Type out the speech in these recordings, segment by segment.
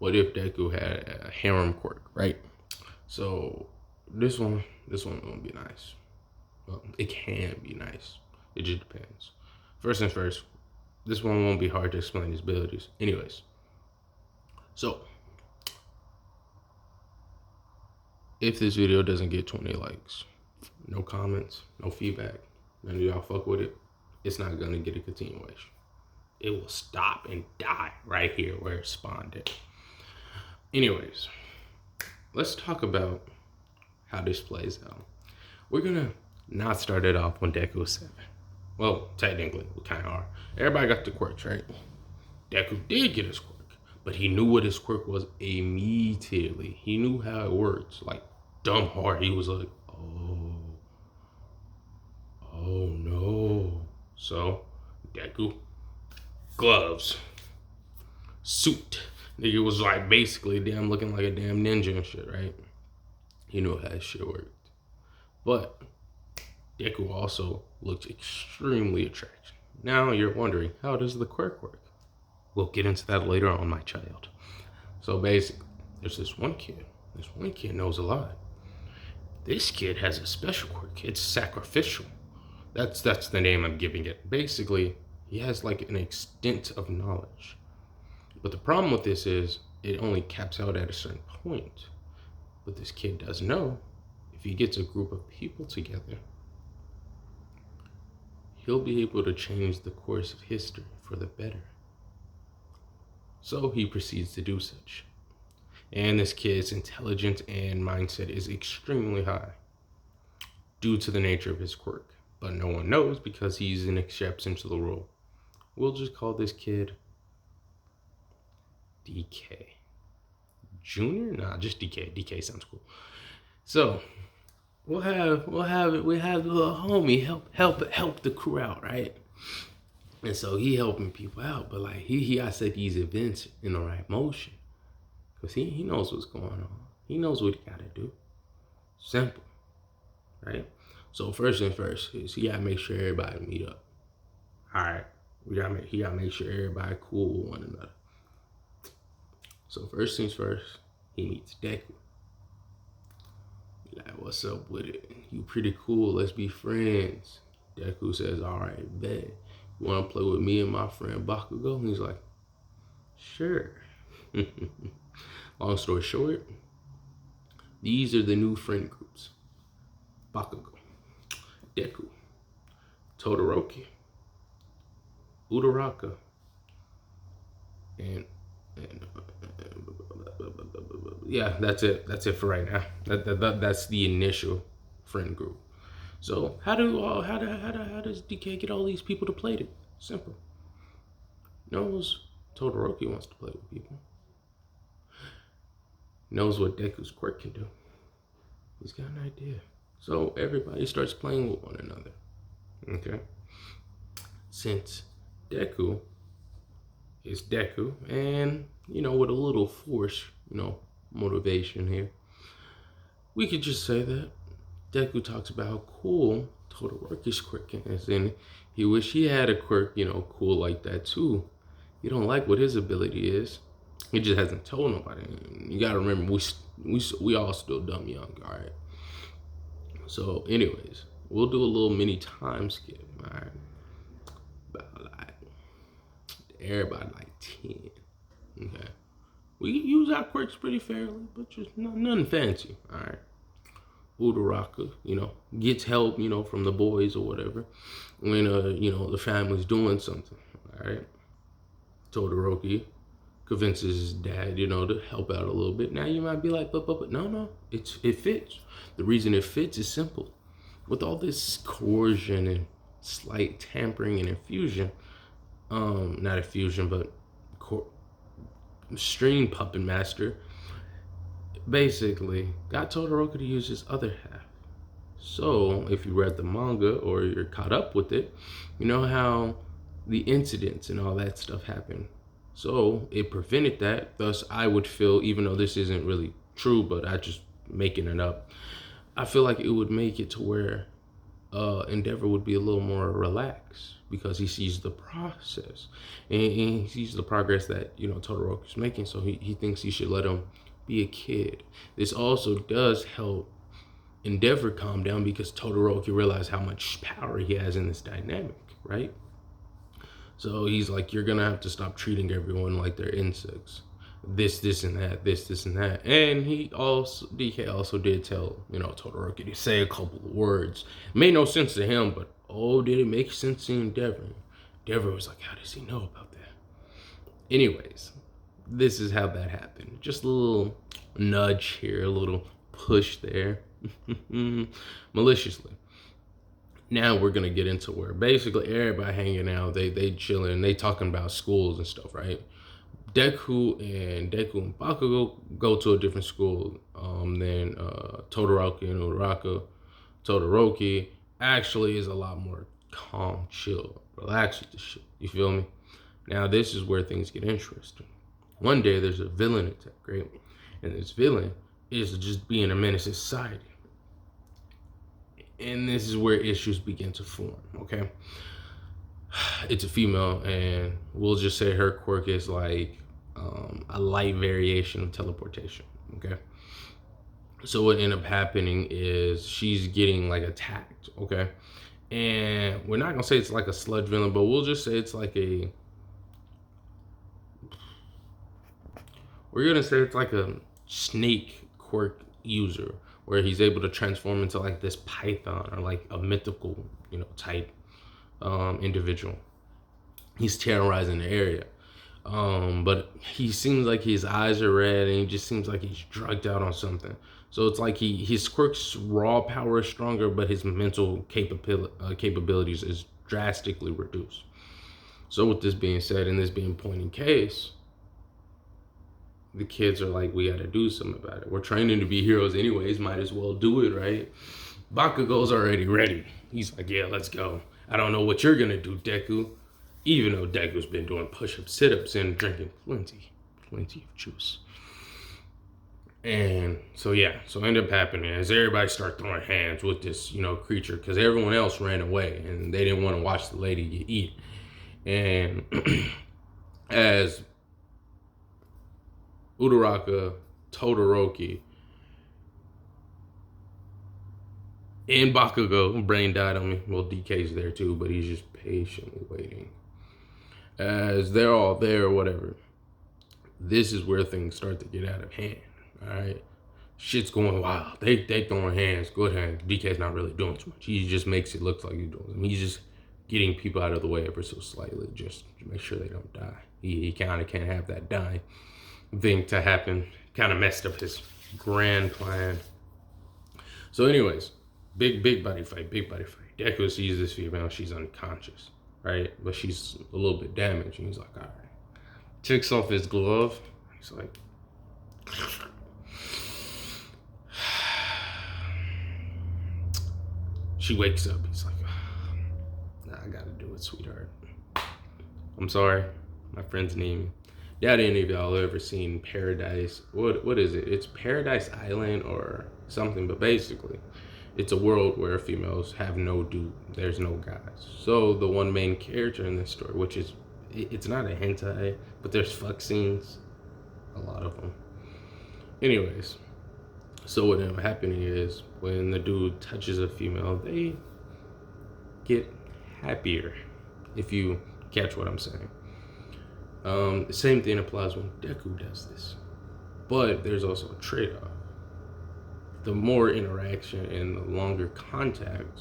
what if Deku had a harem quirk, right? So this one won't be nice. Well, it can be nice. It just depends. First things first, this one won't be hard to explain his abilities. Anyways, so if this video doesn't get 20 likes, no comments, no feedback, none of y'all fuck with it, it's not gonna get a continuation. It will stop and die right here where it spawned at. Anyways, let's talk about how this plays out. We're gonna not start it off when Deku was 7. Well, technically, we kind of are. Everybody got the quirks, right? Deku did get his quirk, but he knew what his quirk was immediately. He knew how it worked, like dumb hard. He was like, oh no. So, Deku, gloves, suit. Nigga was like basically damn looking like a damn ninja and shit, right? He knew how his shit worked. But Deku also looked extremely attractive. Now you're wondering, how does the quirk work? We'll get into that later on, my child. So basically, there's this one kid. This one kid knows a lot. This kid has a special quirk. It's sacrificial. That's the name I'm giving it. Basically, he has like an extent of knowledge. But the problem with this is it only caps out at a certain point. But this kid does know if he gets a group of people together, he'll be able to change the course of history for the better. So he proceeds to do such. And this kid's intelligence and mindset is extremely high due to the nature of his quirk. But no one knows because he's an exception to the rule. We'll just call this kid DK. Junior? Nah, just DK. DK sounds cool. So we have the little homie help the crew out, right? And so he helping people out, but like he gotta set these events in the right motion. Cause he knows what's going on. He knows what he gotta do. Simple. Right? So first things first is he gotta make sure everybody meet up. Alright. He gotta make sure everybody cool with one another. So first things first, he meets Deku. Like, what's up with it? You pretty cool, let's be friends. Deku says, alright, bet. You wanna play with me and my friend Bakugo? And he's like, sure. Long story short, these are the new friend groups. Bakugo, Deku, Todoroki, Uraraka, and yeah, that's it. That's it for right now. That's the initial friend group. So how does DK get all these people to play it? Simple. Knows Todoroki wants to play with people. Knows what Deku's quirk can do. He's got an idea. So everybody starts playing with one another. Okay? Since Deku is Deku, and, with a little force, motivation here, we could just say that Deku talks about how cool Todoroki's quirk is, and he wish he had a quirk, cool like that too. He don't like what his ability is. He just hasn't told nobody. You gotta remember, we all still dumb young, all right? So, anyways, we'll do a little mini time skip, all right? About like, everybody like 10, okay? We use our quirks pretty fairly, but just nothing fancy, all right? Uraraka, gets help, from the boys or whatever when, the family's doing something, all right? Todoroki convinces his dad, to help out a little bit. Now you might be like, but no, it fits. The reason it fits is simple. With all this coercion and slight tampering and infusion, not infusion, but stream puppet master, basically got Todoroki to use his other half. So if you read the manga or you're caught up with it, you know how the incidents and all that stuff happened. So it prevented that. Thus, I would feel, even though this isn't really true, but I just making it up, I feel like it would make it to where Endeavor would be a little more relaxed because he sees the process and he sees the progress that Todoroki's making. So he thinks he should let him be a kid. This also does help Endeavor calm down because Todoroki realized how much power he has in this dynamic, right? So he's like, you're gonna have to stop treating everyone like they're insects. This, and that, this, and that. And DK also did tell, Todoroki to say a couple of words. It made no sense to him, but did it make sense to Endeavor? Endeavor was like, how does he know about that? Anyways, this is how that happened. Just a little nudge here, a little push there. Maliciously. Now we're gonna get into where basically everybody hanging out, they chilling, they talking about schools and stuff, right? Deku and Bakugo go to a different school than Todoroki and Uraraka. Todoroki actually is a lot more calm, chill, relaxed with the shit. You feel me? Now this is where things get interesting. One day there's a villain attack, right? And this villain is just being a menace to society. And this is where issues begin to form, okay? It's a female, and we'll just say her quirk is like a light variation of teleportation, okay? So what ended up happening is she's getting like attacked, okay? And we're not gonna say it's like a sludge villain, but we'll just say it's like a snake quirk user, where he's able to transform into like this python or like a mythical, type individual. He's terrorizing the area. But he seems like his eyes are red and he just seems like he's drugged out on something. So it's like his quirk's raw power is stronger, but his mental capabilities is drastically reduced. So with this being said, and this being point in case, the kids are like, we gotta do something about it. We're training to be heroes anyways, might as well do it, right? Bakugo's already ready. He's like, yeah, let's go. I don't know what you're gonna do, Deku. Even though Deku's been doing push-ups, sit-ups, and drinking plenty of juice. And so ended up happening as everybody started throwing hands with this, creature, because everyone else ran away and they didn't want to watch the lady get eat. And as Uraraka, Todoroki, and Bakugo, brain died on me. Well, DK's there too, but he's just patiently waiting. As they're all there or whatever, this is where things start to get out of hand. All right, shit's going wild. They throwing hands, good hands. DK's not really doing too much. He just makes it look like he's doing something. He's just getting people out of the way ever so slightly, just to make sure they don't die. He kind of can't have that dying thing to happen. Kind of messed up his grand plan. So anyways, big body fight. Deku sees this female, she's unconscious, right? But she's a little bit damaged, and he's like, all right. Takes off his glove. He's like, she wakes up. He's like, nah, I gotta do it, sweetheart. I'm sorry. My friends need me. Doubt any of y'all ever seen Paradise. What is it? It's Paradise Island or something, but basically, it's a world where females have no dude. There's no guys. So the one main character in this story, which is, it's not a hentai, but there's fuck scenes. A lot of them. Anyways, so what ended up happening is when the dude touches a female, they get happier, if you catch what I'm saying. The same thing applies when Deku does this. But there's also a trade-off. The more interaction and the longer contact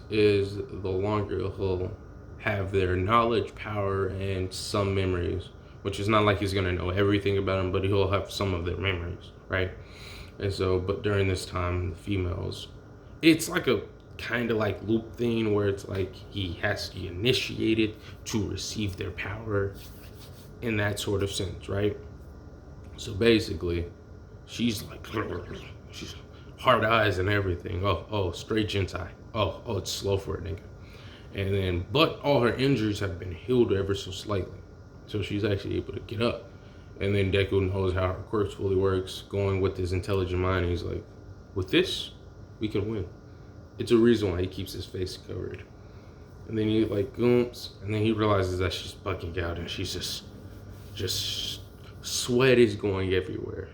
is the longer he'll have their knowledge, power, and some memories, which is not like he's gonna know everything about them, but he'll have some of their memories, right? And so, but during this time, the females, it's like a kind of like loop thing where it's like he has to be initiated to receive their power in that sort of sense, right? So basically, she's like, she's hard eyes and everything. Oh, straight gentai. Oh, it's slow for a nigga. And then, but all her injuries have been healed ever so slightly. So she's actually able to get up. And then Deku knows how her quirks fully works, going with his intelligent mind. He's like, with this, we can win. It's a reason why he keeps his face covered. And then he like goomps, and then he realizes that she's bucking out, and she's just sweat is going everywhere.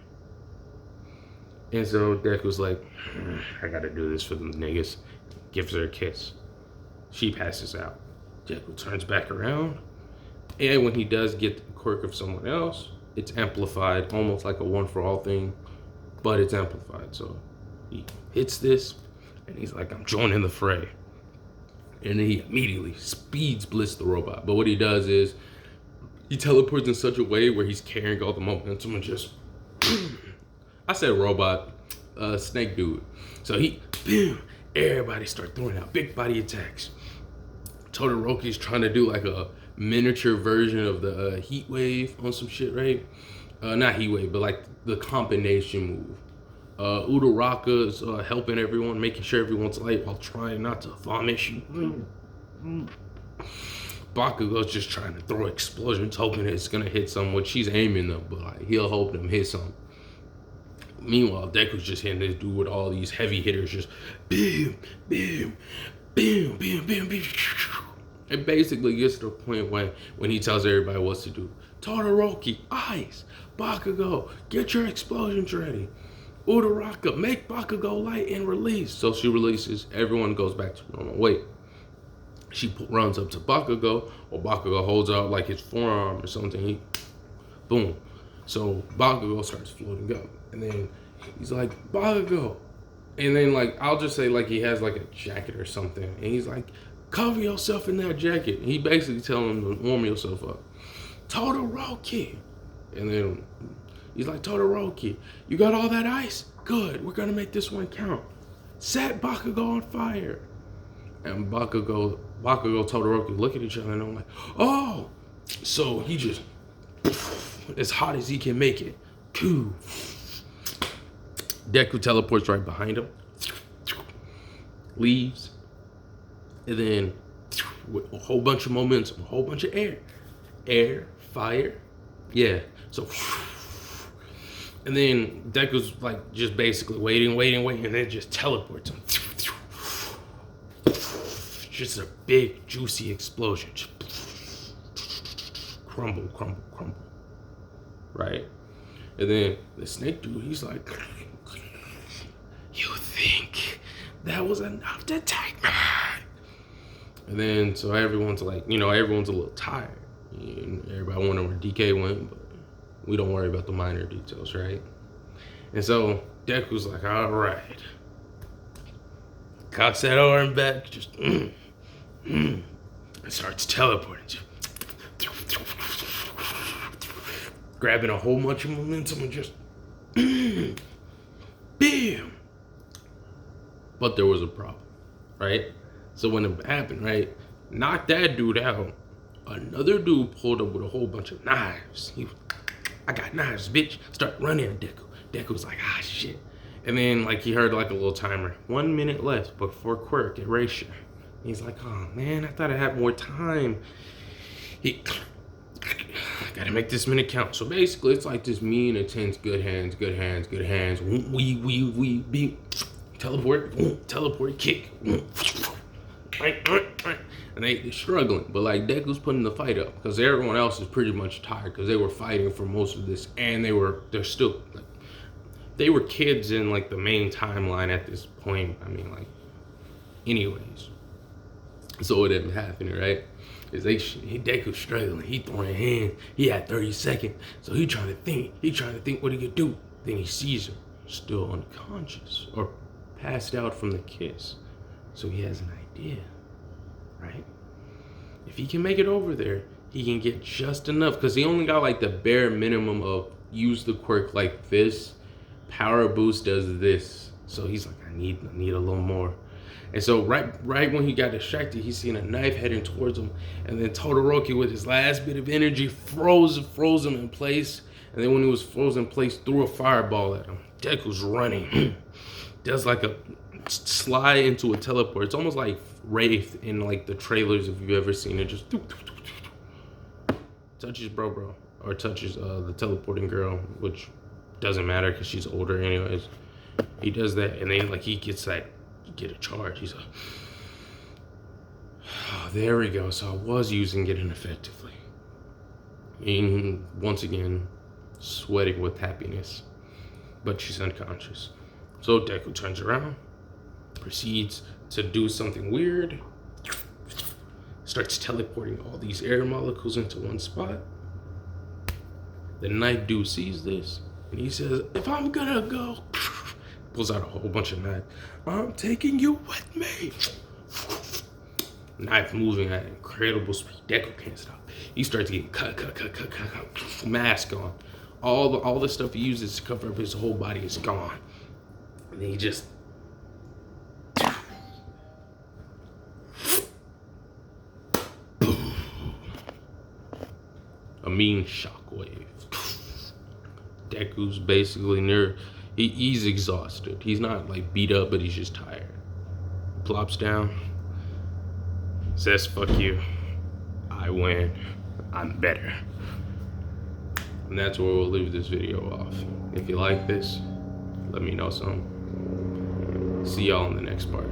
And so Deku's like, I gotta do this for them niggas. Gives her a kiss. She passes out. Deku turns back around, and when he does get the quirk of someone else, it's amplified, almost like a one-for-all thing, but it's amplified. So he hits this, and he's like, I'm joining the fray. And then he immediately speeds Bliss the robot. But what he does is, he teleports in such a way where he's carrying all the momentum and just, I said robot, snake dude. So he, boom, everybody start throwing out big body attacks. Todoroki's trying to do like a miniature version of the heat wave on some shit, right? Not heat wave, but like the combination move. Uraraka is helping everyone, making sure everyone's light while trying not to vomit. Bakugo's just trying to throw explosions, hoping it's gonna hit someone, which she's aiming them, but like he'll hope them hit something. Meanwhile, Deku's just hitting this dude with all these heavy hitters, just bam, bam, bam, bam, bam, bam. It basically gets to the point when he tells everybody what to do. Todoroki, ice. Bakugo, get your explosions ready. Uraraka, make Bakugo light and release. So she releases, everyone goes back to normal. Wait, she runs up to Bakugo, or Bakugo holds out like his forearm or something. Boom. So Bakugo starts floating up, and then he's like, Bakugo. And then like, I'll just say like he has like a jacket or something, and he's like, cover yourself in that jacket. And he basically telling him to warm yourself up. Todoroki. And then he's like, Todoroki, you got all that ice? Good, we're gonna make this one count. Set Bakugo on fire. And Bakugo, Todoroki look at each other and I'm like, oh! So he just, as hot as he can make it. Deku teleports right behind him. Leaves. And then with a whole bunch of momentum, a whole bunch of air. Air, fire. Yeah, so and then Deku's like just basically waiting, and then just teleports him. Just a big, juicy explosion. Just crumble. Right? And then the snake dude, he's like, you think that was enough to take me? And then, so everyone's like, everyone's a little tired. And everybody wondering where DK went, but we don't worry about the minor details, right? And so Deku's like, all right. Cocks that arm back, just and starts teleporting. Grabbing a whole bunch of momentum and just bam. But there was a problem, right? So when it happened, right, knocked that dude out. Another dude pulled up with a whole bunch of knives. I got knives, bitch. Start running at Deku. Deku's like, ah, shit. And then, like, he heard, like, a little timer. 1 minute left before quirk erasure. He's like, oh, man, I thought I had more time. I gotta make this minute count. So basically, it's like this mean, intense, good hands. We beat. Teleport, kick. And they're struggling, but like Deku's putting the fight up because everyone else is pretty much tired because they were fighting for most of this, and they're still like, they were kids in like the main timeline at this point. I mean, like, anyways, so it didn't happen, right? Is Deku's struggling, he throwing hands, he had 30 seconds, so he trying to think what he could do. Then he sees her still unconscious or passed out from the kiss, so he has an idea. Right? If he can make it over there, he can get just enough because he only got like the bare minimum of use the quirk like this. Power boost does this. So he's like, I need a little more. And so right when he got distracted, he's seen a knife heading towards him. And then Todoroki with his last bit of energy froze him in place. And then when he was frozen in place, threw a fireball at him. Deku's running. Does like a slide into a teleport. It's almost like Wraith in like the trailers if you've ever seen it. Just touches bro. or touches the teleporting girl, which doesn't matter because she's older anyways. He does that, and then like he gets that, you get a charge. He's like, oh, there we go. So I was using it ineffectively. And once again, sweating with happiness, but she's unconscious. So Deku turns around, proceeds to do something weird, starts teleporting all these air molecules into one spot. The night dude sees this, and he says, if I'm gonna go, pulls out a whole bunch of knives. I'm taking you with me. Knife moving at incredible speed. Deku can't stop. He starts getting cut. Mask on. All the stuff he uses to cover up his whole body is gone. And then he just a mean shockwave. Deku's basically he's exhausted. He's not like beat up, but he's just tired. Plops down, says fuck you, I win, I'm better. And that's where we'll leave this video off. If you like this, let me know something. See y'all in the next part.